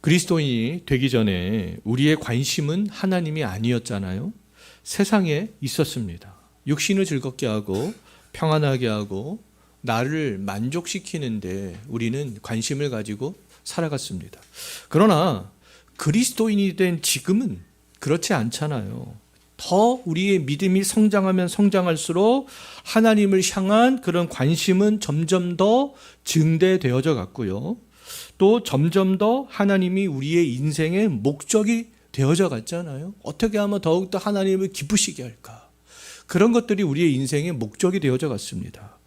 그리스도인이 되기 전에 우리의 관심은 하나님이 아니었잖아요. 세상에 있었습니다. 육신을 즐겁게 하고 평안하게 하고 나를 만족시키는데 우리는 관심을 가지고 살아갔습니다. 그러나 그리스도인이 된 지금은 그렇지 않잖아요. 더 우리의 믿음이 성장하면 성장할수록 하나님을 향한 그런 관심은 점점 더 증대되어져 갔고요. 또 점점 더 하나님이 우리의 인생의 목적이 되어져 갔잖아요. 어떻게 하면 더욱더 하나님을 기쁘시게 할까? 그런 것들이 우리의 인생의 목적이 되어져 갔습니다.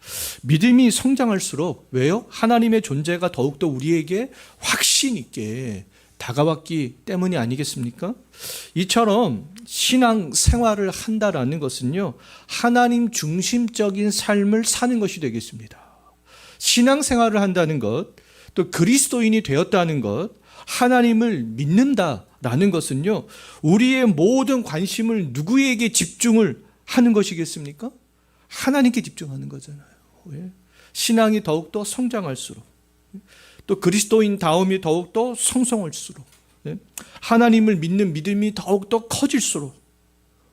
믿음이 성장할수록 왜요? 하나님의 존재가 더욱더 우리에게 확신 있게 다가왔기 때문이 아니겠습니까? 이처럼 신앙 생활을 한다라는 것은요, 하나님 중심적인 삶을 사는 것이 되겠습니다. 신앙 생활을 한다는 것, 또 그리스도인이 되었다는 것, 하나님을 믿는다라는 것은요, 우리의 모든 관심을 누구에게 집중을 하는 것이겠습니까? 하나님께 집중하는 거잖아요. 신앙이 더욱더 성장할수록, 또 그리스도인 다움이 더욱더 성성할수록, 하나님을 믿는 믿음이 더욱더 커질수록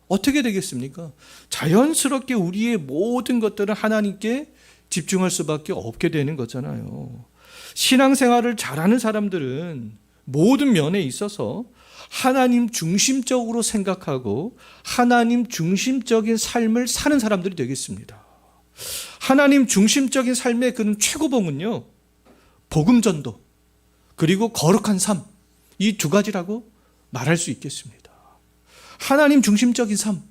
어떻게 되겠습니까? 자연스럽게 우리의 모든 것들은 하나님께 집중할 수밖에 없게 되는 거잖아요. 신앙생활을 잘하는 사람들은 모든 면에 있어서 하나님 중심적으로 생각하고 하나님 중심적인 삶을 사는 사람들이 되겠습니다. 하나님 중심적인 삶의 그 최고봉은요, 복음 전도 그리고 거룩한 삶, 이 두 가지라고 말할 수 있겠습니다. 하나님 중심적인 삶,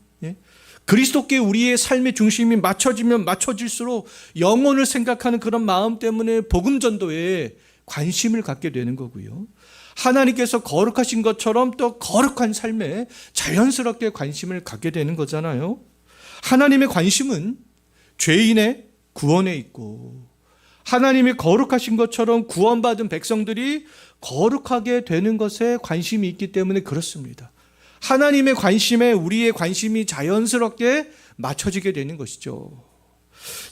그리스도께 우리의 삶의 중심이 맞춰지면 맞춰질수록 영혼을 생각하는 그런 마음 때문에 복음 전도에 관심을 갖게 되는 거고요. 하나님께서 거룩하신 것처럼 또 거룩한 삶에 자연스럽게 관심을 갖게 되는 거잖아요. 하나님의 관심은 죄인의 구원에 있고, 하나님이 거룩하신 것처럼 구원받은 백성들이 거룩하게 되는 것에 관심이 있기 때문에 그렇습니다. 하나님의 관심에 우리의 관심이 자연스럽게 맞춰지게 되는 것이죠.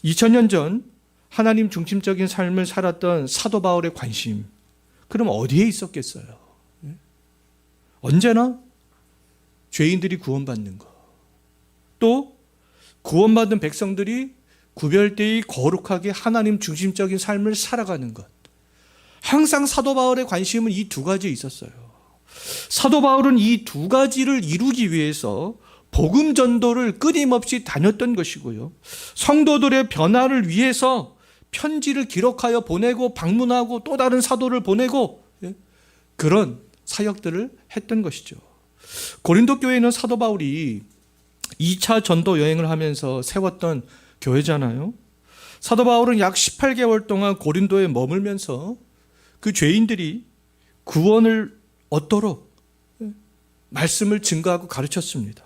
2000년 전 하나님 중심적인 삶을 살았던 사도 바울의 관심, 그럼 어디에 있었겠어요? 언제나 죄인들이 구원받는 것, 또 구원받은 백성들이 구별되이 거룩하게 하나님 중심적인 삶을 살아가는 것. 항상 사도 바울의 관심은 이 두 가지에 있었어요. 사도 바울은 이 두 가지를 이루기 위해서 복음 전도를 끊임없이 다녔던 것이고요. 성도들의 변화를 위해서 편지를 기록하여 보내고 방문하고 또 다른 사도를 보내고 그런 사역들을 했던 것이죠. 고린도 교회는 사도 바울이 2차 전도 여행을 하면서 세웠던 교회잖아요. 사도 바울은 약 18개월 동안 고린도에 머물면서 그 죄인들이 구원을 얻도록 말씀을 증거하고 가르쳤습니다.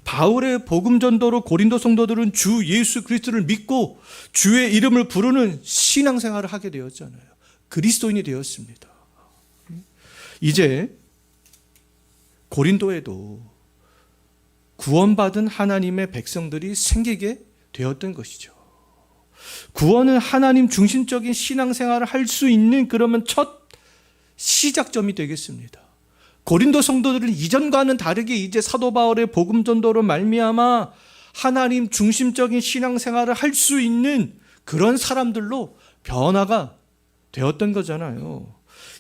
바울의 복음 전도로 고린도 성도들은 주 예수 그리스도를 믿고 주의 이름을 부르는 신앙생활을 하게 되었잖아요. 그리스도인이 되었습니다. 이제 고린도에도 구원받은 하나님의 백성들이 생기게 되었던 것이죠. 구원은 하나님 중심적인 신앙생활을 할 수 있는 그러면 첫 시작점이 되겠습니다. 고린도 성도들은 이전과는 다르게 이제 사도 바울의 복음 전도로 말미암아 하나님 중심적인 신앙생활을 할 수 있는 그런 사람들로 변화가 되었던 거잖아요.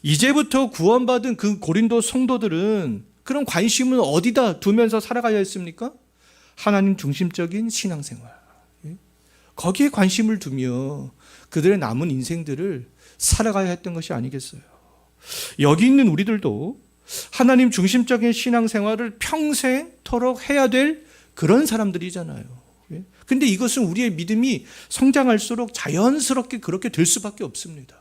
이제부터 구원받은 그 고린도 성도들은 그런 관심을 어디다 두면서 살아가야 했습니까? 하나님 중심적인 신앙생활, 거기에 관심을 두며 그들의 남은 인생들을 살아가야 했던 것이 아니겠어요. 여기 있는 우리들도 하나님 중심적인 신앙생활을 평생토록 해야 될 그런 사람들이잖아요. 근데 이것은 우리의 믿음이 성장할수록 자연스럽게 그렇게 될 수밖에 없습니다.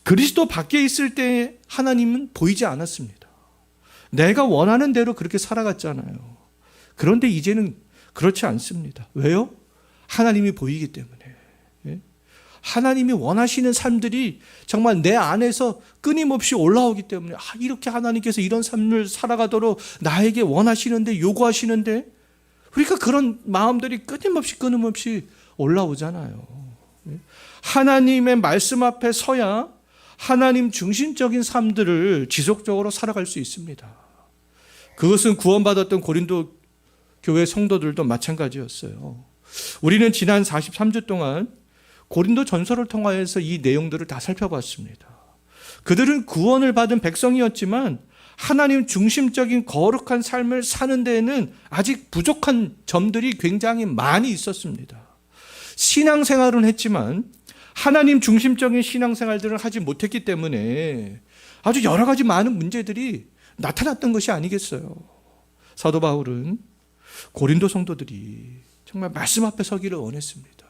그리스도 밖에 있을 때 하나님은 보이지 않았습니다. 내가 원하는 대로 그렇게 살아갔잖아요. 그런데 이제는 그렇지 않습니다. 왜요? 하나님이 보이기 때문에. 하나님이 원하시는 삶들이 정말 내 안에서 끊임없이 올라오기 때문에 이렇게 하나님께서 이런 삶을 살아가도록 나에게 원하시는데, 요구하시는데, 그러니까 그런 마음들이 끊임없이 올라오잖아요. 하나님의 말씀 앞에 서야 하나님 중심적인 삶들을 지속적으로 살아갈 수 있습니다. 그것은 구원받았던 고린도 교회 성도들도 마찬가지였어요. 우리는 지난 43주 동안 고린도 전서를 통하여서 이 내용들을 다 살펴봤습니다. 그들은 구원을 받은 백성이었지만 하나님 중심적인 거룩한 삶을 사는 데에는 아직 부족한 점들이 굉장히 많이 있었습니다. 신앙생활은 했지만 하나님 중심적인 신앙생활들을 하지 못했기 때문에 아주 여러 가지 많은 문제들이 나타났던 것이 아니겠어요. 사도 바울은 고린도 성도들이 정말 말씀 앞에 서기를 원했습니다.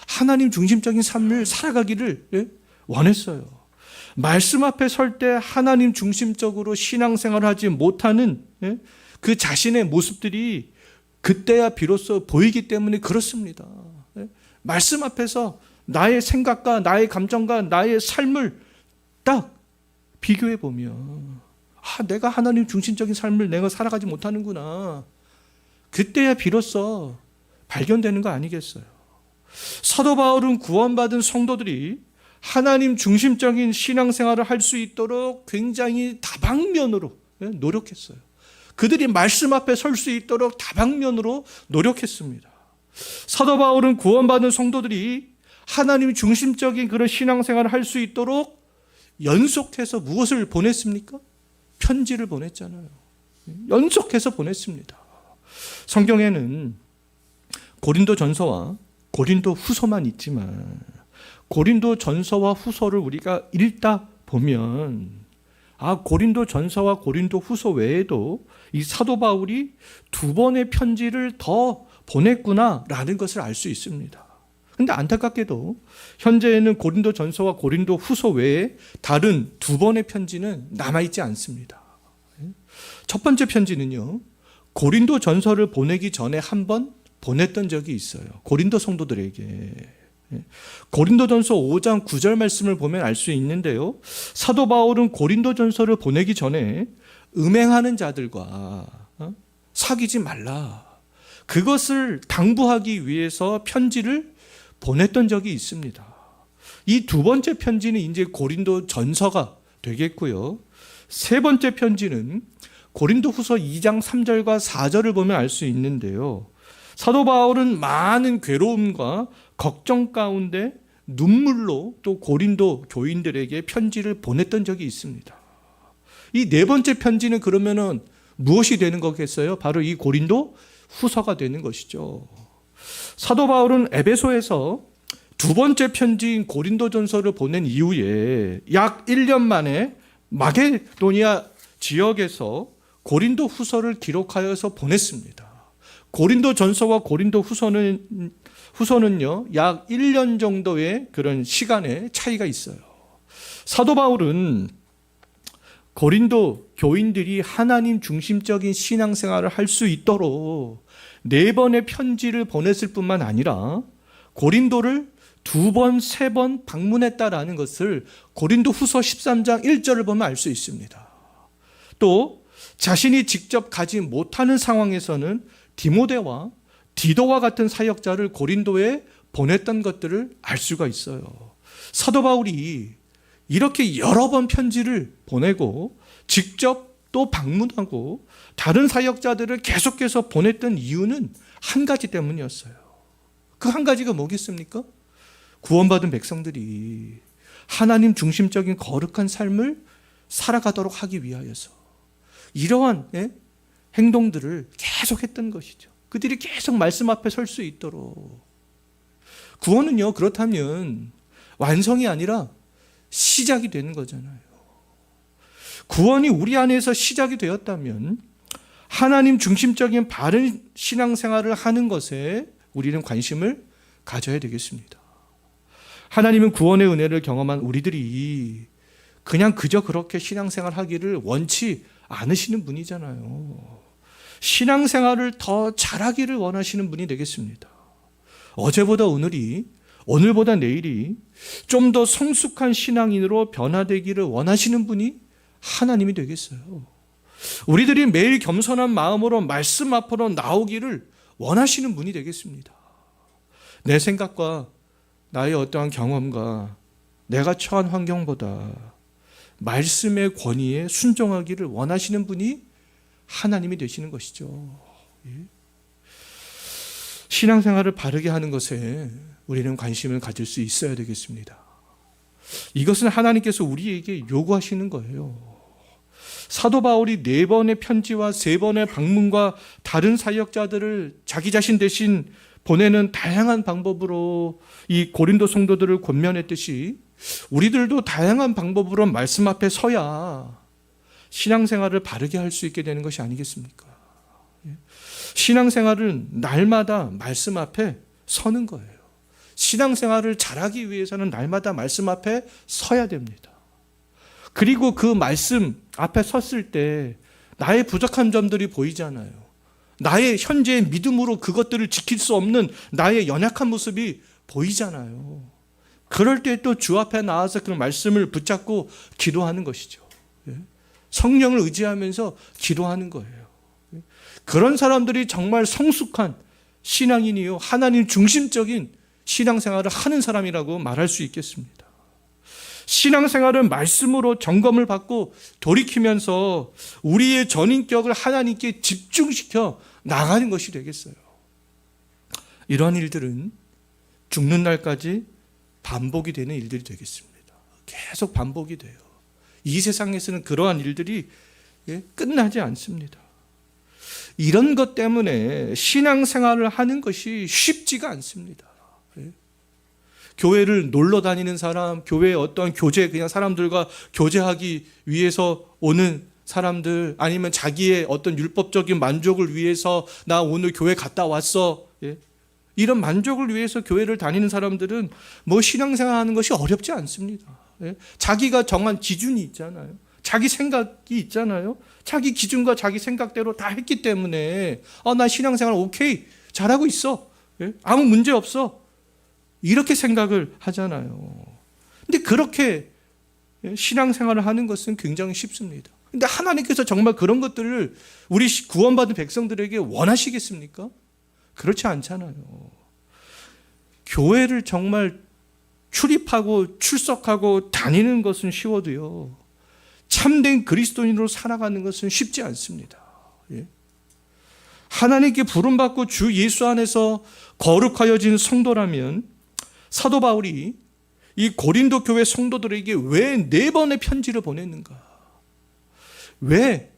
하나님 중심적인 삶을 살아가기를 원했어요. 말씀 앞에 설 때 하나님 중심적으로 신앙생활을 하지 못하는 그 자신의 모습들이 그때야 비로소 보이기 때문에 그렇습니다. 말씀 앞에서 나의 생각과 나의 감정과 나의 삶을 딱 비교해 보면 내가 하나님 중심적인 삶을 내가 살아가지 못하는구나. 그때야 비로소 발견되는 거 아니겠어요. 사도 바울은 구원받은 성도들이 하나님 중심적인 신앙생활을 할 수 있도록 굉장히 다방면으로 노력했어요. 그들이 말씀 앞에 설 수 있도록 다방면으로 노력했습니다. 사도 바울은 구원받은 성도들이 하나님 중심적인 그런 신앙생활을 할 수 있도록 연속해서 무엇을 보냈습니까? 편지를 보냈잖아요. 연속해서 보냈습니다. 성경에는 고린도 전서와 고린도 후서만 있지만 고린도 전서와 후서를 우리가 읽다 보면 고린도 전서와 고린도 후서 외에도 이 사도 바울이 2번의 편지를 더 보냈구나라는 것을 알 수 있습니다. 그런데 안타깝게도 현재에는 고린도 전서와 고린도 후서 외에 다른 2번의 편지는 남아있지 않습니다. 첫 번째 편지는요, 고린도 전서를 보내기 전에 한 번 보냈던 적이 있어요. 고린도 성도들에게. 고린도전서 5장 9절 말씀을 보면 알 수 있는데요. 사도 바울은 고린도전서를 보내기 전에 음행하는 자들과 사귀지 말라. 그것을 당부하기 위해서 편지를 보냈던 적이 있습니다. 이 2번째 편지는 이제 고린도전서가 되겠고요. 3번째 편지는 고린도후서 2장 3절과 4절을 보면 알 수 있는데요. 사도 바울은 많은 괴로움과 걱정 가운데 눈물로 또 고린도 교인들에게 편지를 보냈던 적이 있습니다. 이 4번째 편지는 그러면은 무엇이 되는 거겠어요? 바로 이 고린도 후서가 되는 것이죠. 사도 바울은 에베소에서 2번째 편지인 고린도전서를 보낸 이후에 약 1년 만에 마게도니아 지역에서 고린도 후서를 기록하여서 보냈습니다. 고린도 전서와 고린도 후서는요, 약 1년 정도의 그런 시간의 차이가 있어요. 사도 바울은 고린도 교인들이 하나님 중심적인 신앙생활을 할 수 있도록 4번의 편지를 보냈을 뿐만 아니라 고린도를 2번, 3번 방문했다라는 것을 고린도 후서 13장 1절을 보면 알 수 있습니다. 또 자신이 직접 가지 못하는 상황에서는 디모데와 디도와 같은 사역자를 고린도에 보냈던 것들을 알 수가 있어요. 사도 바울이 이렇게 여러 번 편지를 보내고 직접 또 방문하고 다른 사역자들을 계속해서 보냈던 이유는 한 가지 때문이었어요. 그 한 가지가 뭐겠습니까? 구원받은 백성들이 하나님 중심적인 거룩한 삶을 살아가도록 하기 위하여서 이러한 행동들을 계속했던 것이죠. 그들이 계속 말씀 앞에 설 수 있도록. 구원은요, 그렇다면 완성이 아니라 시작이 되는 거잖아요. 구원이 우리 안에서 시작이 되었다면 하나님 중심적인 바른 신앙생활을 하는 것에 우리는 관심을 가져야 되겠습니다. 하나님은 구원의 은혜를 경험한 우리들이 그냥 그저 그렇게 신앙생활 하기를 원치 않으시는 분이잖아요. 신앙생활을 더 잘하기를 원하시는 분이 되겠습니다. 어제보다 오늘이, 오늘보다 내일이 좀 더 성숙한 신앙인으로 변화되기를 원하시는 분이 하나님이 되겠어요. 우리들이 매일 겸손한 마음으로 말씀 앞으로 나오기를 원하시는 분이 되겠습니다. 내 생각과 나의 어떠한 경험과 내가 처한 환경보다 말씀의 권위에 순종하기를 원하시는 분이 하나님이 되시는 것이죠. 신앙생활을 바르게 하는 것에 우리는 관심을 가질 수 있어야 되겠습니다. 이것은 하나님께서 우리에게 요구하시는 거예요. 사도 바울이 4번의 편지와 3번의 방문과 다른 사역자들을 자기 자신 대신 보내는 다양한 방법으로 이 고린도 성도들을 권면했듯이 우리들도 다양한 방법으로 말씀 앞에 서야 신앙생활을 바르게 할 수 있게 되는 것이 아니겠습니까? 신앙생활은 날마다 말씀 앞에 서는 거예요. 신앙생활을 잘하기 위해서는 날마다 말씀 앞에 서야 됩니다. 그리고 그 말씀 앞에 섰을 때 나의 부족한 점들이 보이잖아요. 나의 현재의 믿음으로 그것들을 지킬 수 없는 나의 연약한 모습이 보이잖아요. 그럴 때 또 주 앞에 나와서 그 말씀을 붙잡고 기도하는 것이죠. 성령을 의지하면서 기도하는 거예요. 그런 사람들이 정말 성숙한 신앙인이요, 하나님 중심적인 신앙생활을 하는 사람이라고 말할 수 있겠습니다. 신앙생활은 말씀으로 점검을 받고 돌이키면서 우리의 전인격을 하나님께 집중시켜 나가는 것이 되겠어요. 이러한 일들은 죽는 날까지 반복이 되는 일들이 되겠습니다. 계속 반복이 돼요. 이 세상에서는 그러한 일들이 끝나지 않습니다. 이런 것 때문에 신앙생활을 하는 것이 쉽지가 않습니다. 교회를 놀러 다니는 사람, 교회의 어떤 교제, 그냥 사람들과 교제하기 위해서 오는 사람들, 아니면 자기의 어떤 율법적인 만족을 위해서 나 오늘 교회 갔다 왔어. 이런 만족을 위해서 교회를 다니는 사람들은 뭐 신앙생활 하는 것이 어렵지 않습니다. 자기가 정한 기준이 있잖아요. 자기 생각이 있잖아요. 자기 기준과 자기 생각대로 다 했기 때문에 나 신앙생활 오케이, 잘하고 있어. 아무 문제 없어. 이렇게 생각을 하잖아요. 근데 그렇게 신앙생활을 하는 것은 굉장히 쉽습니다. 근데 하나님께서 정말 그런 것들을 우리 구원받은 백성들에게 원하시겠습니까? 그렇지 않잖아요. 교회를 정말 출입하고 출석하고 다니는 것은 쉬워도요, 참된 그리스도인으로 살아가는 것은 쉽지 않습니다. 하나님께 부름받고 주 예수 안에서 거룩하여진 성도라면 사도 바울이 이 고린도 교회 성도들에게 왜 4번의 편지를 보냈는가? 왜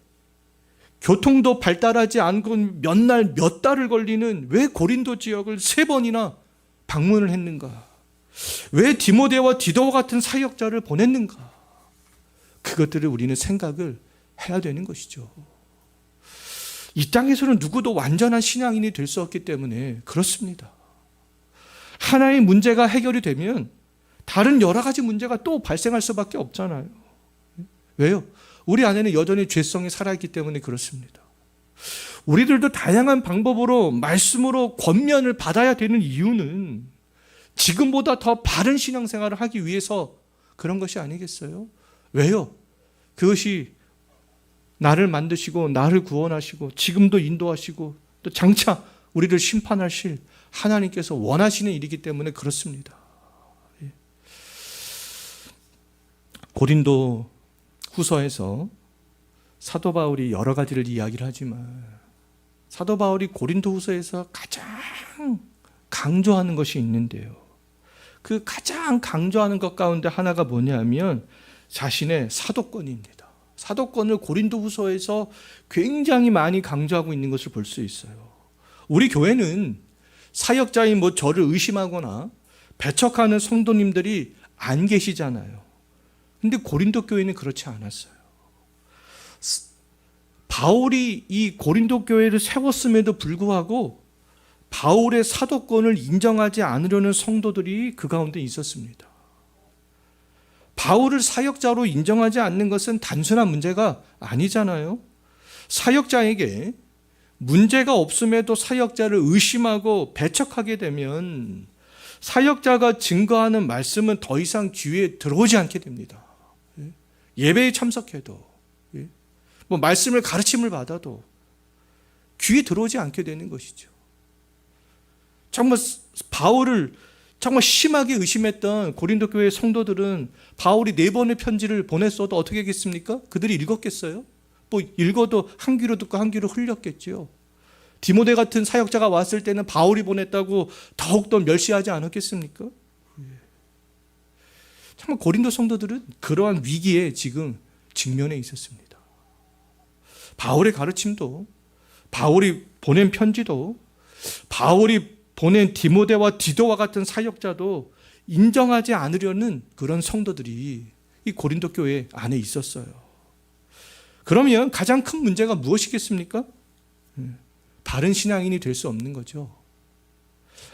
교통도 발달하지 않고 몇 날, 몇 달을 걸리는 왜 고린도 지역을 3번이나 방문을 했는가? 왜 디모데와 디도와 같은 사역자를 보냈는가? 그것들을 우리는 생각을 해야 되는 것이죠. 이 땅에서는 누구도 완전한 신앙인이 될 수 없기 때문에 그렇습니다. 하나의 문제가 해결이 되면 다른 여러 가지 문제가 또 발생할 수밖에 없잖아요. 왜요? 우리 안에는 여전히 죄성이 살아있기 때문에 그렇습니다. 우리들도 다양한 방법으로 말씀으로 권면을 받아야 되는 이유는 지금보다 더 바른 신앙생활을 하기 위해서 그런 것이 아니겠어요? 왜요? 그것이 나를 만드시고 나를 구원하시고 지금도 인도하시고 또 장차 우리를 심판하실 하나님께서 원하시는 일이기 때문에 그렇습니다. 고린도 후서에서 사도 바울이 여러 가지를 이야기를 하지만 사도 바울이 고린도 후서에서 가장 강조하는 것이 있는데요. 그 가장 강조하는 것 가운데 하나가 뭐냐면 자신의 사도권입니다. 사도권을 고린도 후서에서 굉장히 많이 강조하고 있는 것을 볼 수 있어요. 우리 교회는 사역자인 저를 의심하거나 배척하는 성도님들이 안 계시잖아요. 근데 고린도 교회는 그렇지 않았어요. 바울이 이 고린도 교회를 세웠음에도 불구하고 바울의 사도권을 인정하지 않으려는 성도들이 그 가운데 있었습니다. 바울을 사역자로 인정하지 않는 것은 단순한 문제가 아니잖아요. 사역자에게 문제가 없음에도 사역자를 의심하고 배척하게 되면 사역자가 증거하는 말씀은 더 이상 귀에 들어오지 않게 됩니다. 예배에 참석해도 말씀을 가르침을 받아도 귀에 들어오지 않게 되는 것이죠. 정말 바울을 정말 심하게 의심했던 고린도 교회 성도들은 바울이 4번의 편지를 보냈어도 어떻게 하겠습니까? 그들이 읽었겠어요? 뭐 읽어도 한 귀로 듣고 한 귀로 흘렸겠지요. 디모데 같은 사역자가 왔을 때는 바울이 보냈다고 더욱더 멸시하지 않았겠습니까? 정말 고린도 성도들은 그러한 위기에 지금 직면해 있었습니다. 바울의 가르침도, 바울이 보낸 편지도, 바울이 보낸 디모데와 디도와 같은 사역자도 인정하지 않으려는 그런 성도들이 이 고린도 교회 안에 있었어요. 그러면 가장 큰 문제가 무엇이겠습니까? 바른 신앙인이 될 수 없는 거죠.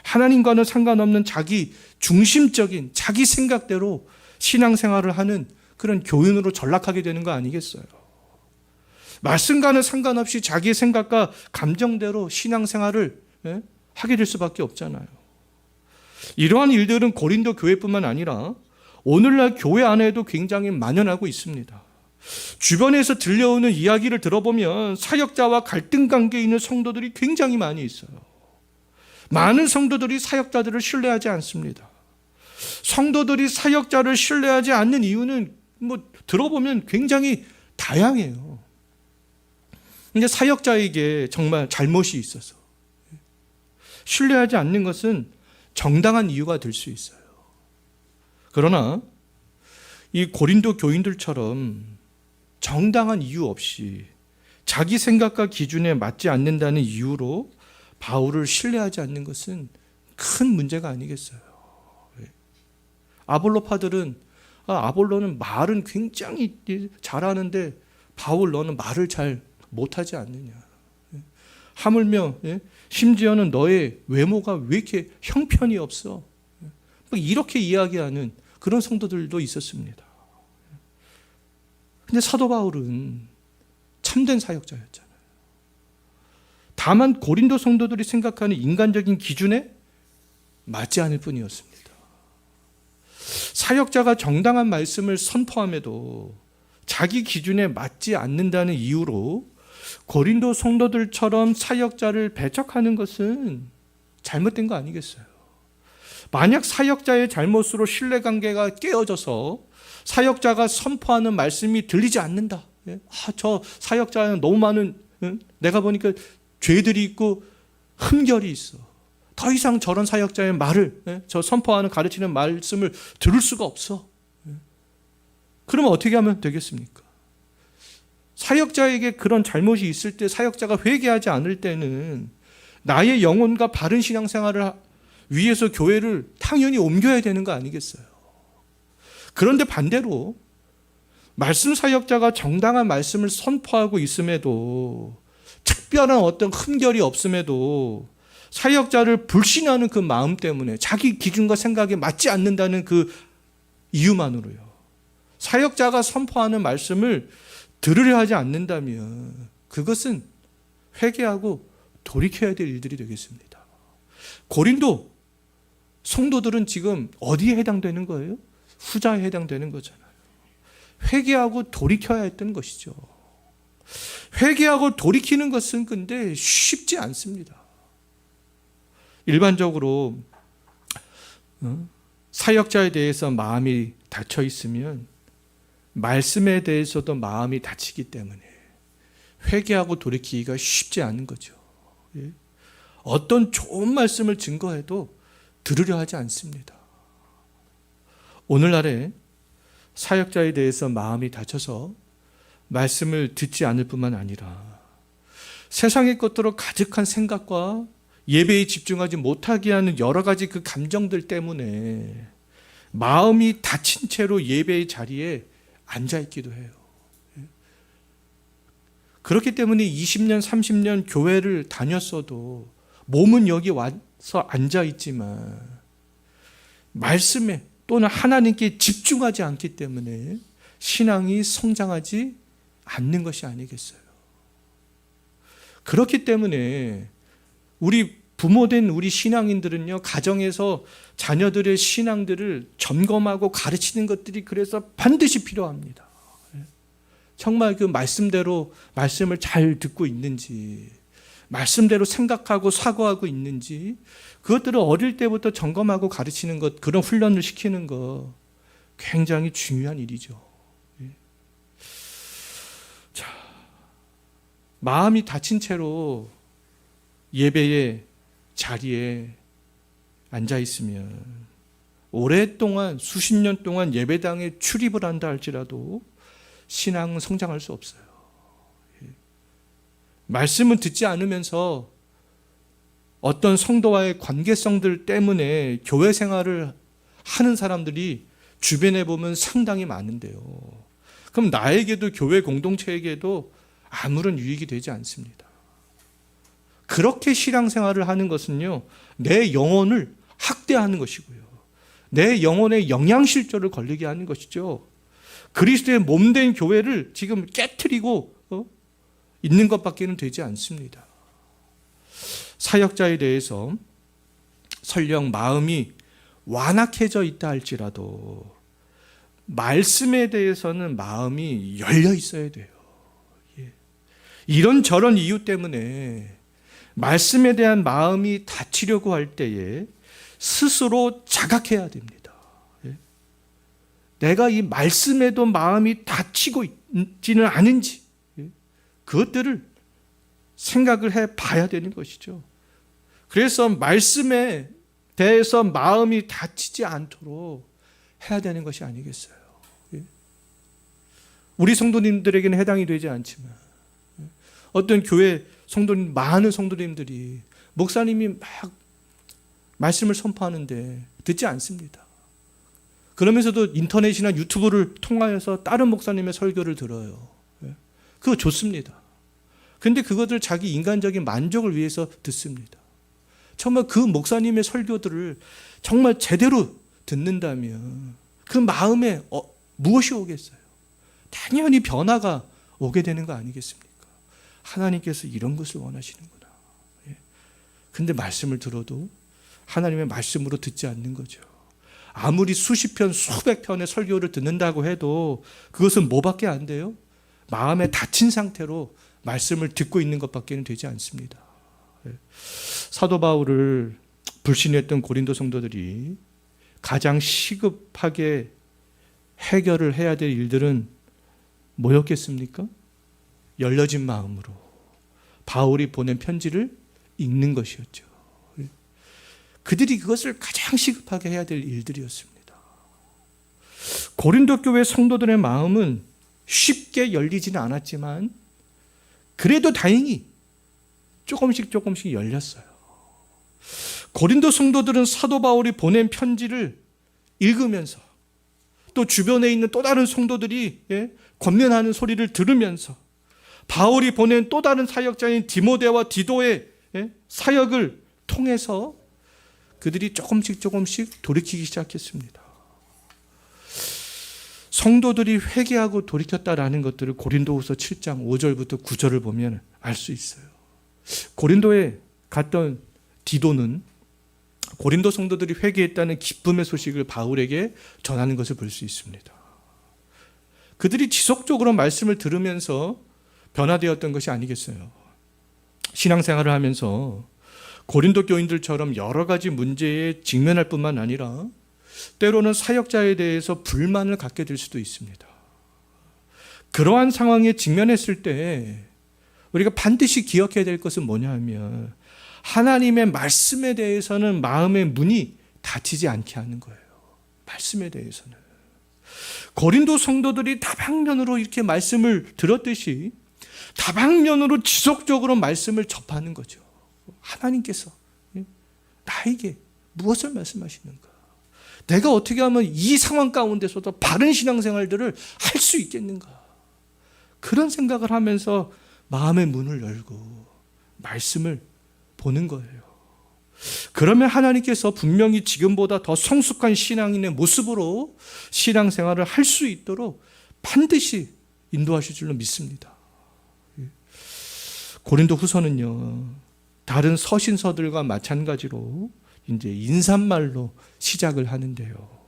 하나님과는 상관없는 자기 중심적인 자기 생각대로 신앙생활을 하는 그런 교인으로 전락하게 되는 거 아니겠어요? 말씀과는 상관없이 자기의 생각과 감정대로 신앙생활을 하게 될 수밖에 없잖아요. 이러한 일들은 고린도 교회뿐만 아니라 오늘날 교회 안에도 굉장히 만연하고 있습니다. 주변에서 들려오는 이야기를 들어보면 사역자와 갈등 관계에 있는 성도들이 굉장히 많이 있어요. 많은 성도들이 사역자들을 신뢰하지 않습니다. 성도들이 사역자를 신뢰하지 않는 이유는 들어보면 굉장히 다양해요. 근데 사역자에게 정말 잘못이 있어서 신뢰하지 않는 것은 정당한 이유가 될 수 있어요. 그러나 이 고린도 교인들처럼 정당한 이유 없이 자기 생각과 기준에 맞지 않는다는 이유로 바울을 신뢰하지 않는 것은 큰 문제가 아니겠어요. 아볼로파들은 아볼로는 말은 굉장히 잘하는데 바울 너는 말을 잘 못하지 않느냐. 하물며 심지어는 너의 외모가 왜 이렇게 형편이 없어. 이렇게 이야기하는 그런 성도들도 있었습니다. 근데 사도 바울은 참된 사역자였잖아요. 다만 고린도 성도들이 생각하는 인간적인 기준에 맞지 않을 뿐이었습니다. 사역자가 정당한 말씀을 선포함에도 자기 기준에 맞지 않는다는 이유로 고린도 성도들처럼 사역자를 배척하는 것은 잘못된 거 아니겠어요? 만약 사역자의 잘못으로 신뢰관계가 깨어져서 사역자가 선포하는 말씀이 들리지 않는다. 저 사역자는 너무 많은, 내가 보니까 죄들이 있고 흠결이 있어. 더 이상 저런 사역자의 말을, 저 선포하는 가르치는 말씀을 들을 수가 없어. 그러면 어떻게 하면 되겠습니까? 사역자에게 그런 잘못이 있을 때 사역자가 회개하지 않을 때는 나의 영혼과 바른 신앙생활을 위해서 교회를 당연히 옮겨야 되는 거 아니겠어요? 그런데 반대로 말씀 사역자가 정당한 말씀을 선포하고 있음에도 특별한 어떤 흠결이 없음에도 사역자를 불신하는 그 마음 때문에 자기 기준과 생각에 맞지 않는다는 그 이유만으로요. 사역자가 선포하는 말씀을 들으려 하지 않는다면 그것은 회개하고 돌이켜야 될 일들이 되겠습니다. 고린도 성도들은 지금 어디에 해당되는 거예요? 후자에 해당되는 거잖아요. 회개하고 돌이켜야 했던 것이죠. 회개하고 돌이키는 것은 근데 쉽지 않습니다. 일반적으로 사역자에 대해서 마음이 닫혀 있으면 말씀에 대해서도 마음이 닫히기 때문에 회개하고 돌이키기가 쉽지 않은 거죠. 어떤 좋은 말씀을 증거해도 들으려 하지 않습니다. 오늘날에 사역자에 대해서 마음이 닫혀서 말씀을 듣지 않을 뿐만 아니라 세상의 것들로 가득한 생각과 예배에 집중하지 못하게 하는 여러 가지 그 감정들 때문에 마음이 닫힌 채로 예배의 자리에 앉아있기도 해요. 그렇기 때문에 20년, 30년 교회를 다녔어도 몸은 여기 와서 앉아있지만 말씀에 또는 하나님께 집중하지 않기 때문에 신앙이 성장하지 않는 것이 아니겠어요. 그렇기 때문에 우리 부모된 우리 신앙인들은요, 가정에서 자녀들의 신앙들을 점검하고 가르치는 것들이 그래서 반드시 필요합니다. 정말 그 말씀대로 말씀을 잘 듣고 있는지, 말씀대로 생각하고 사고하고 있는지 그것들을 어릴 때부터 점검하고 가르치는 것, 그런 훈련을 시키는 거 굉장히 중요한 일이죠. 자, 마음이 다친 채로 예배의 자리에 앉아 있으면 오랫동안 수십 년 동안 예배당에 출입을 한다 할지라도 신앙은 성장할 수 없어요. 말씀을 듣지 않으면서 어떤 성도와의 관계성들 때문에 교회 생활을 하는 사람들이 주변에 보면 상당히 많은데요. 그럼 나에게도 교회 공동체에게도 아무런 유익이 되지 않습니다. 그렇게 신앙생활을 하는 것은요, 내 영혼을 학대하는 것이고요, 내 영혼의 영양실조를 걸리게 하는 것이죠. 그리스도의 몸된 교회를 지금 깨트리고 있는 것밖에는 되지 않습니다. 사역자에 대해서 설령 마음이 완악해져 있다 할지라도 말씀에 대해서는 마음이 열려 있어야 돼요. 이런저런 이유 때문에 말씀에 대한 마음이 닫히려고 할 때에 스스로 자각해야 됩니다. 내가 이 말씀에도 마음이 닫히고 있지는 않은지 그것들을 생각을 해 봐야 되는 것이죠. 그래서 말씀에 대해서 마음이 닫히지 않도록 해야 되는 것이 아니겠어요. 우리 성도님들에게는 해당이 되지 않지만 어떤 교회 성도님, 많은 성도님들이 목사님이 막 말씀을 선포하는데 듣지 않습니다. 그러면서도 인터넷이나 유튜브를 통하여서 다른 목사님의 설교를 들어요. 그거 좋습니다. 근데 그것을 자기 인간적인 만족을 위해서 듣습니다. 정말 그 목사님의 설교들을 정말 제대로 듣는다면 그 마음에 무엇이 오겠어요? 당연히 변화가 오게 되는 거 아니겠습니까? 하나님께서 이런 것을 원하시는구나. 근데 말씀을 들어도 하나님의 말씀으로 듣지 않는 거죠. 아무리 수십 편, 수백 편의 설교를 듣는다고 해도 그것은 뭐밖에 안 돼요? 마음에 닫힌 상태로 말씀을 듣고 있는 것밖에는 되지 않습니다. 사도 바울을 불신했던 고린도 성도들이 가장 시급하게 해결을 해야 될 일들은 뭐였겠습니까? 열려진 마음으로 바울이 보낸 편지를 읽는 것이었죠. 그들이 그것을 가장 시급하게 해야 될 일들이었습니다. 고린도 교회 성도들의 마음은 쉽게 열리지는 않았지만 그래도 다행히 조금씩 열렸어요. 고린도 성도들은 사도 바울이 보낸 편지를 읽으면서 또 주변에 있는 또 다른 성도들이 권면하는 소리를 들으면서 바울이 보낸 또 다른 사역자인 디모데와 디도의 사역을 통해서 그들이 조금씩 돌이키기 시작했습니다. 성도들이 회개하고 돌이켰다라는 것들을 고린도후서 7장 5절부터 9절을 보면 알 수 있어요. 고린도에 갔던 디도는 고린도 성도들이 회개했다는 기쁨의 소식을 바울에게 전하는 것을 볼 수 있습니다. 그들이 지속적으로 말씀을 들으면서 변화되었던 것이 아니겠어요. 신앙생활을 하면서 고린도 교인들처럼 여러 가지 문제에 직면할 뿐만 아니라 때로는 사역자에 대해서 불만을 갖게 될 수도 있습니다. 그러한 상황에 직면했을 때 우리가 반드시 기억해야 될 것은 뭐냐 하면 하나님의 말씀에 대해서는 마음의 문이 닫히지 않게 하는 거예요. 말씀에 대해서는. 고린도 성도들이 다방면으로 이렇게 말씀을 들었듯이 다방면으로 지속적으로 말씀을 접하는 거죠. 하나님께서 나에게 무엇을 말씀하시는가? 내가 어떻게 하면 이 상황 가운데서도 바른 신앙생활들을 할 수 있겠는가? 그런 생각을 하면서 마음의 문을 열고 말씀을 보는 거예요. 그러면 하나님께서 분명히 지금보다 더 성숙한 신앙인의 모습으로 신앙생활을 할 수 있도록 반드시 인도하실 줄로 믿습니다. 고린도 후서는요, 다른 서신서들과 마찬가지로 이제 인사말로 시작을 하는데요.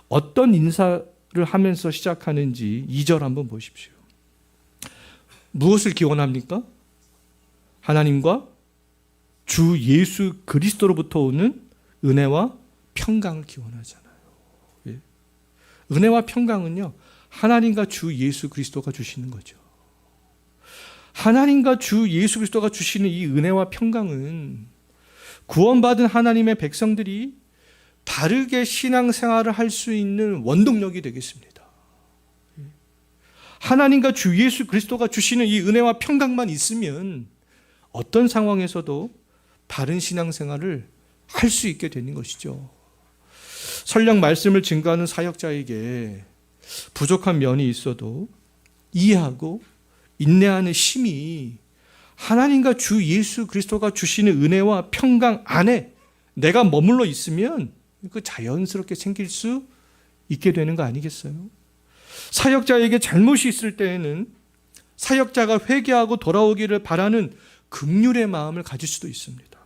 어떤 인사를 하면서 시작하는지 2절 한번 보십시오. 무엇을 기원합니까? 하나님과 주 예수 그리스도로부터 오는 은혜와 평강을 기원하잖아요. 예. 은혜와 평강은요, 하나님과 주 예수 그리스도가 주시는 거죠. 하나님과 주 예수 그리스도가 주시는 이 은혜와 평강은 구원받은 하나님의 백성들이 바르게 신앙생활을 할 수 있는 원동력이 되겠습니다. 하나님과 주 예수 그리스도가 주시는 이 은혜와 평강만 있으면 어떤 상황에서도 바른 신앙생활을 할 수 있게 되는 것이죠. 설령 말씀을 증거하는 사역자에게 부족한 면이 있어도 이해하고 인내하는 힘이 하나님과 주 예수 그리스도가 주시는 은혜와 평강 안에 내가 머물러 있으면 그 자연스럽게 생길 수 있게 되는 거 아니겠어요? 사역자에게 잘못이 있을 때에는 사역자가 회개하고 돌아오기를 바라는 긍휼의 마음을 가질 수도 있습니다.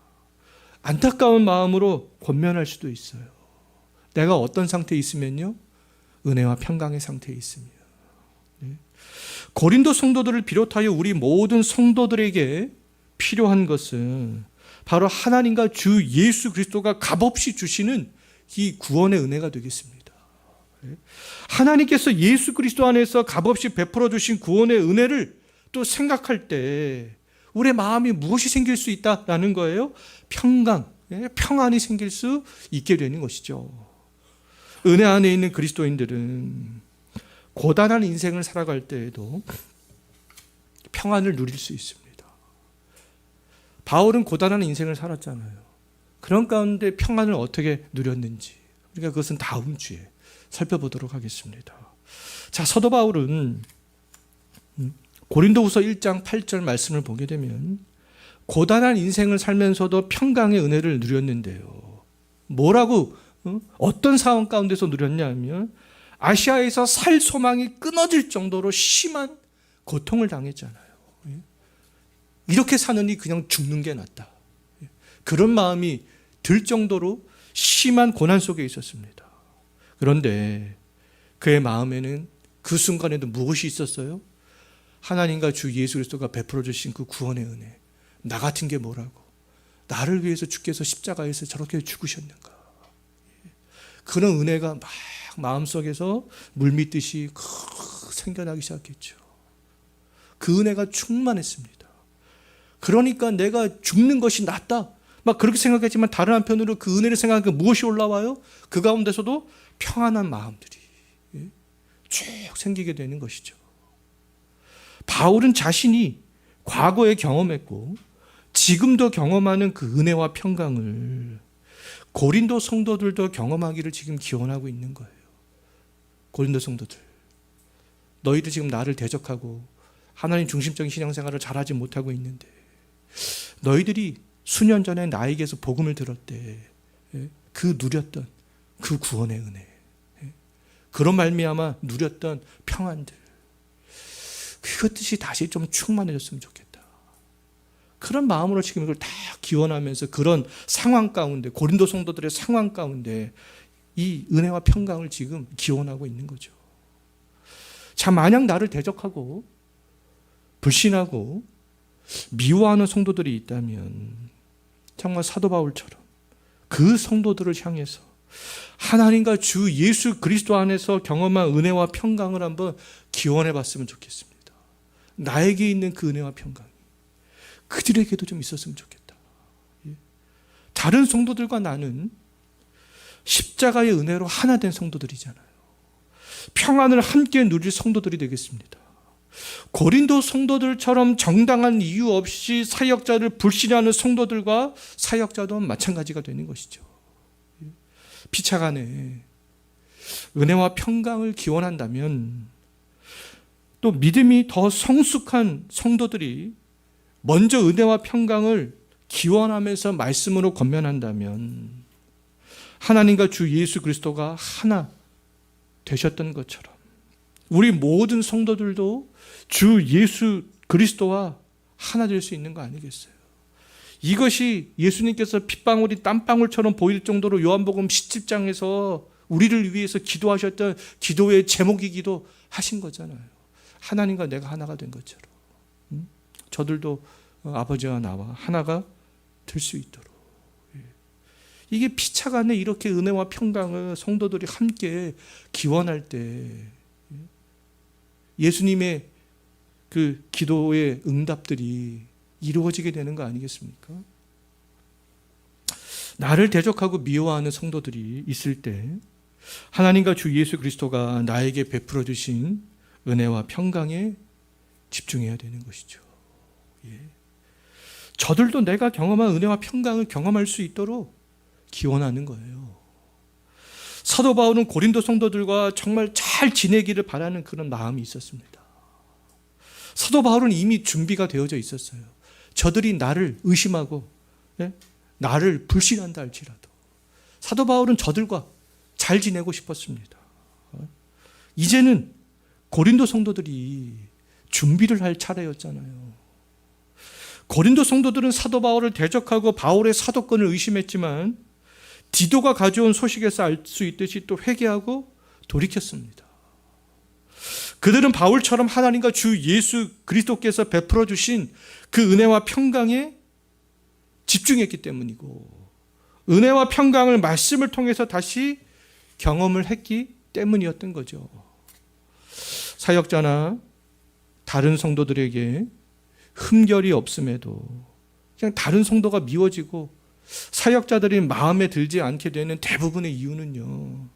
안타까운 마음으로 권면할 수도 있어요. 내가 어떤 상태에 있으면요? 은혜와 평강의 상태에 있으며. 고린도 성도들을 비롯하여 우리 모든 성도들에게 필요한 것은 바로 하나님과 주 예수 그리스도가 값없이 주시는 이 구원의 은혜가 되겠습니다. 하나님께서 예수 그리스도 안에서 값없이 베풀어 주신 구원의 은혜를 또 생각할 때 우리의 마음이 무엇이 생길 수 있다라는 거예요? 평강, 평안이 생길 수 있게 되는 것이죠. 은혜 안에 있는 그리스도인들은 고단한 인생을 살아갈 때에도 평안을 누릴 수 있습니다. 바울은 고단한 인생을 살았잖아요. 그런 가운데 평안을 어떻게 누렸는지 우리가 그것은 다음 주에 살펴보도록 하겠습니다. 자, 사도 바울은 고린도후서 1장 8절 말씀을 보게 되면 고단한 인생을 살면서도 평강의 은혜를 누렸는데요. 뭐라고 어떤 상황 가운데서 누렸냐면 아시아에서 살 소망이 끊어질 정도로 심한 고통을 당했잖아요. 이렇게 사느니 그냥 죽는 게 낫다. 그런 마음이 들 정도로 심한 고난 속에 있었습니다. 그런데 그의 마음에는 그 순간에도 무엇이 있었어요? 하나님과 주 예수 그리스도가 베풀어 주신 그 구원의 은혜. 나 같은 게 뭐라고? 나를 위해서 주께서 십자가에서 저렇게 죽으셨는가? 그런 은혜가 막 마음속에서 물밀듯이 생겨나기 시작했죠. 그 은혜가 충만했습니다. 그러니까 내가 죽는 것이 낫다. 막 그렇게 생각했지만 다른 한편으로 그 은혜를 생각하니까 무엇이 올라와요? 그 가운데서도 평안한 마음들이 쭉 생기게 되는 것이죠. 바울은 자신이 과거에 경험했고 지금도 경험하는 그 은혜와 평강을 고린도 성도들도 경험하기를 지금 기원하고 있는 거예요. 고린도 성도들, 너희들 지금 나를 대적하고 하나님 중심적인 신앙생활을 잘하지 못하고 있는데 너희들이 수년 전에 나에게서 복음을 들었대. 그 누렸던 그 구원의 은혜, 그런 말미암아 누렸던 평안들, 그것이 다시 좀 충만해졌으면 좋겠다. 그런 마음으로 지금 이걸 다 기원하면서 그런 상황 가운데, 고린도 성도들의 상황 가운데 이 은혜와 평강을 지금 기원하고 있는 거죠. 자, 만약 나를 대적하고 불신하고 미워하는 성도들이 있다면 정말 사도 바울처럼 그 성도들을 향해서 하나님과 주 예수 그리스도 안에서 경험한 은혜와 평강을 한번 기원해 봤으면 좋겠습니다. 나에게 있는 그 은혜와 평강이 그들에게도 좀 있었으면 좋겠다. 다른 성도들과 나는 십자가의 은혜로 하나 된 성도들이잖아요. 평안을 함께 누릴 성도들이 되겠습니다. 고린도 성도들처럼 정당한 이유 없이 사역자를 불신하는 성도들과 사역자도 마찬가지가 되는 것이죠. 피차간에 은혜와 평강을 기원한다면 또 믿음이 더 성숙한 성도들이 먼저 은혜와 평강을 기원하면서 말씀으로 권면한다면 하나님과 주 예수 그리스도가 하나 되셨던 것처럼 우리 모든 성도들도 주 예수 그리스도와 하나 될 수 있는 거 아니겠어요? 이것이 예수님께서 핏방울이 땀방울처럼 보일 정도로 요한복음 17장에서 우리를 위해서 기도하셨던 기도의 제목이기도 하신 거잖아요. 하나님과 내가 하나가 된 것처럼 저들도 아버지와 나와 하나가 될 수 있도록. 이게 피차간에 이렇게 은혜와 평강을 성도들이 함께 기원할 때 예수님의 그 기도의 응답들이 이루어지게 되는 거 아니겠습니까? 나를 대적하고 미워하는 성도들이 있을 때 하나님과 주 예수 그리스도가 나에게 베풀어 주신 은혜와 평강에 집중해야 되는 것이죠. 저들도 내가 경험한 은혜와 평강을 경험할 수 있도록 기원하는 거예요. 사도 바울은 고린도 성도들과 정말 잘 지내기를 바라는 그런 마음이 있었습니다. 사도 바울은 이미 준비가 되어져 있었어요. 저들이 나를 의심하고 나를 불신한다 할지라도 사도 바울은 저들과 잘 지내고 싶었습니다. 이제는 고린도 성도들이 준비를 할 차례였잖아요. 고린도 성도들은 사도 바울을 대적하고 바울의 사도권을 의심했지만 디도가 가져온 소식에서 알 수 있듯이 또 회개하고 돌이켰습니다. 그들은 바울처럼 하나님과 주 예수 그리스도께서 베풀어 주신 그 은혜와 평강에 집중했기 때문이고 은혜와 평강을 말씀을 통해서 다시 경험을 했기 때문이었던 거죠. 사역자나 다른 성도들에게 흠결이 없음에도 그냥 다른 성도가 미워지고 사역자들이 마음에 들지 않게 되는 대부분의 이유는요,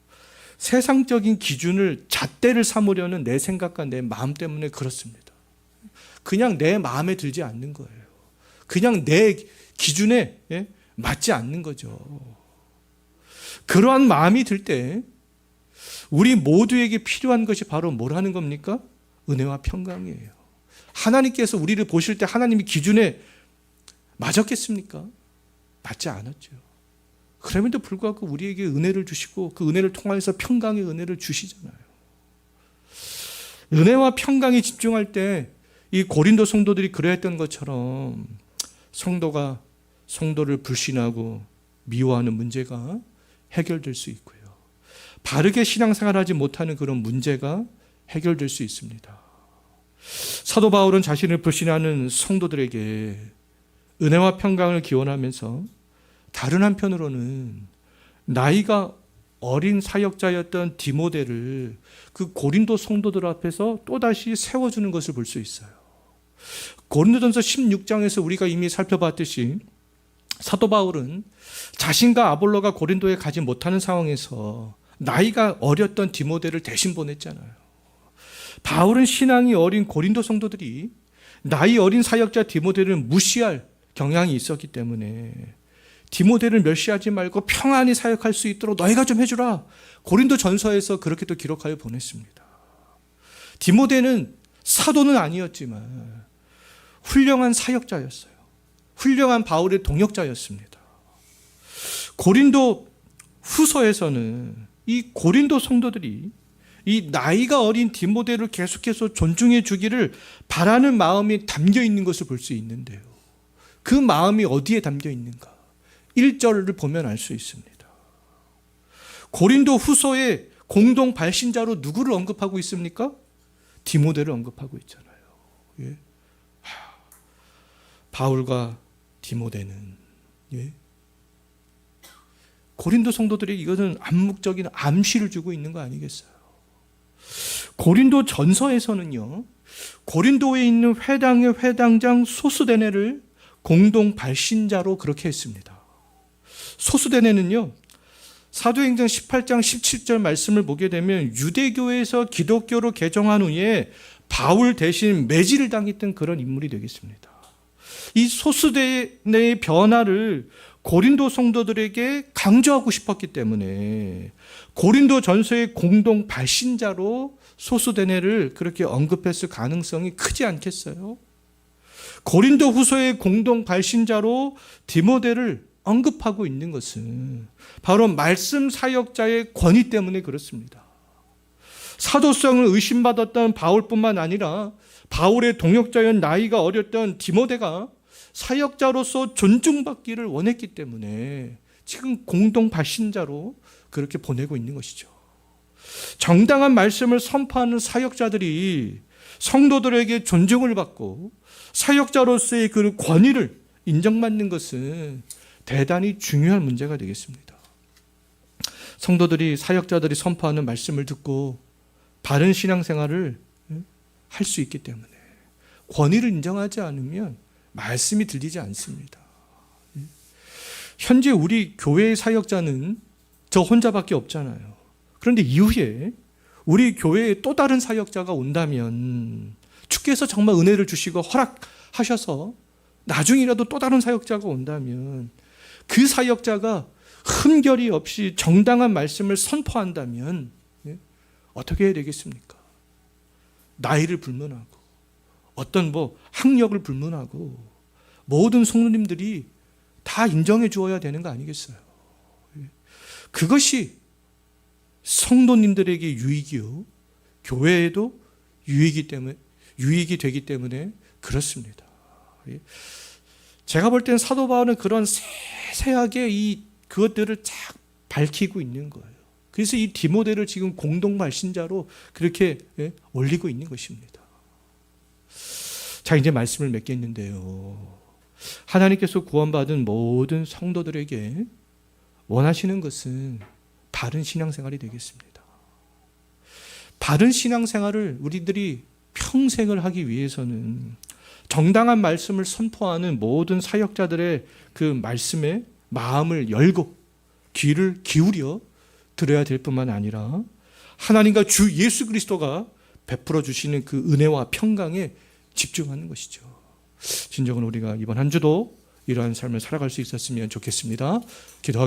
세상적인 기준을 잣대를 삼으려는 내 생각과 내 마음 때문에 그렇습니다. 그냥 내 마음에 들지 않는 거예요. 그냥 내 기준에 맞지 않는 거죠. 그러한 마음이 들 때 우리 모두에게 필요한 것이 바로 뭐라는 겁니까? 은혜와 평강이에요. 하나님께서 우리를 보실 때 하나님의 기준에 맞았겠습니까? 맞지 않았죠. 그럼에도 불구하고 우리에게 은혜를 주시고 그 은혜를 통해서 평강의 은혜를 주시잖아요. 은혜와 평강에 집중할 때 이 고린도 성도들이 그랬던 것처럼 성도가 성도를 불신하고 미워하는 문제가 해결될 수 있고요. 바르게 신앙생활하지 못하는 그런 문제가 해결될 수 있습니다. 사도 바울은 자신을 불신하는 성도들에게 은혜와 평강을 기원하면서 다른 한편으로는 나이가 어린 사역자였던 디모데를 그 고린도 성도들 앞에서 또다시 세워주는 것을 볼 수 있어요. 고린도전서 16장에서 우리가 이미 살펴봤듯이 사도 바울은 자신과 아볼로가 고린도에 가지 못하는 상황에서 나이가 어렸던 디모데를 대신 보냈잖아요. 바울은 신앙이 어린 고린도 성도들이 나이 어린 사역자 디모데를 무시할 경향이 있었기 때문에 디모데를 멸시하지 말고 평안히 사역할 수 있도록 너희가 좀 해주라. 고린도 전서에서 그렇게 또 기록하여 보냈습니다. 디모데는 사도는 아니었지만 훌륭한 사역자였어요. 훌륭한 바울의 동역자였습니다. 고린도 후서에서는 이 고린도 성도들이 이 나이가 어린 디모데를 계속해서 존중해 주기를 바라는 마음이 담겨 있는 것을 볼 수 있는데요. 그 마음이 어디에 담겨 있는가? 1절을 보면 알 수 있습니다. 고린도 후서의 공동 발신자로 누구를 언급하고 있습니까? 디모데를 언급하고 있잖아요. 예? 바울과 디모데는 고린도 성도들이 이것은 암묵적인 암시를 주고 있는 거 아니겠어요? 고린도 전서에서는요, 고린도에 있는 회당의 회당장 소스데네를 공동 발신자로 그렇게 했습니다. 소스데네는요, 사도행전 18장 17절 말씀을 보게 되면 유대교에서 기독교로 개종한 후에 바울 대신 매질을 당했던 그런 인물이 되겠습니다. 이 소스데네의 변화를 고린도 성도들에게 강조하고 싶었기 때문에 고린도 전서의 공동 발신자로 소스데네를 그렇게 언급했을 가능성이 크지 않겠어요? 고린도 후서의 공동 발신자로 디모데를 언급하고 있는 것은 바로 말씀 사역자의 권위 때문에 그렇습니다. 사도성을 의심받았던 바울뿐만 아니라 바울의 동역자였던 나이가 어렸던 디모데가 사역자로서 존중받기를 원했기 때문에 지금 공동 발신자로 그렇게 보내고 있는 것이죠. 정당한 말씀을 선포하는 사역자들이 성도들에게 존중을 받고 사역자로서의 그 권위를 인정받는 것은 대단히 중요한 문제가 되겠습니다. 성도들이, 사역자들이 선포하는 말씀을 듣고 바른 신앙생활을 할 수 있기 때문에 권위를 인정하지 않으면 말씀이 들리지 않습니다. 현재 우리 교회의 사역자는 저 혼자밖에 없잖아요. 그런데 이후에 우리 교회에 또 다른 사역자가 온다면, 주께서 정말 은혜를 주시고 허락하셔서 나중이라도 또 다른 사역자가 온다면, 그 사역자가 흠결이 없이 정당한 말씀을 선포한다면 어떻게 해야 되겠습니까? 나이를 불문하고 어떤 학력을 불문하고 모든 성도님들이 다 인정해 주어야 되는 거 아니겠어요? 그것이 성도님들에게 유익이요, 교회에도 유익이 되기 때문에 그렇습니다. 제가 볼 때는 사도 바울은 그런 세세하게 그것들을 쫙 밝히고 있는 거예요. 그래서 이 디모데를 지금 공동 발신자로 그렇게 올리고 있는 것입니다. 자, 이제 말씀을 맺겠는데요. 하나님께서 구원받은 모든 성도들에게 원하시는 것은 바른 신앙생활이 되겠습니다. 바른 신앙생활을 우리들이 평생을 하기 위해서는 정당한 말씀을 선포하는 모든 사역자들의 그 말씀에 마음을 열고 귀를 기울여 들어야 될 뿐만 아니라 하나님과 주 예수 그리스도가 베풀어 주시는 그 은혜와 평강에 집중하는 것이죠. 진정으로 우리가 이번 한 주도 이러한 삶을 살아갈 수 있었으면 좋겠습니다. 기도하겠습니다.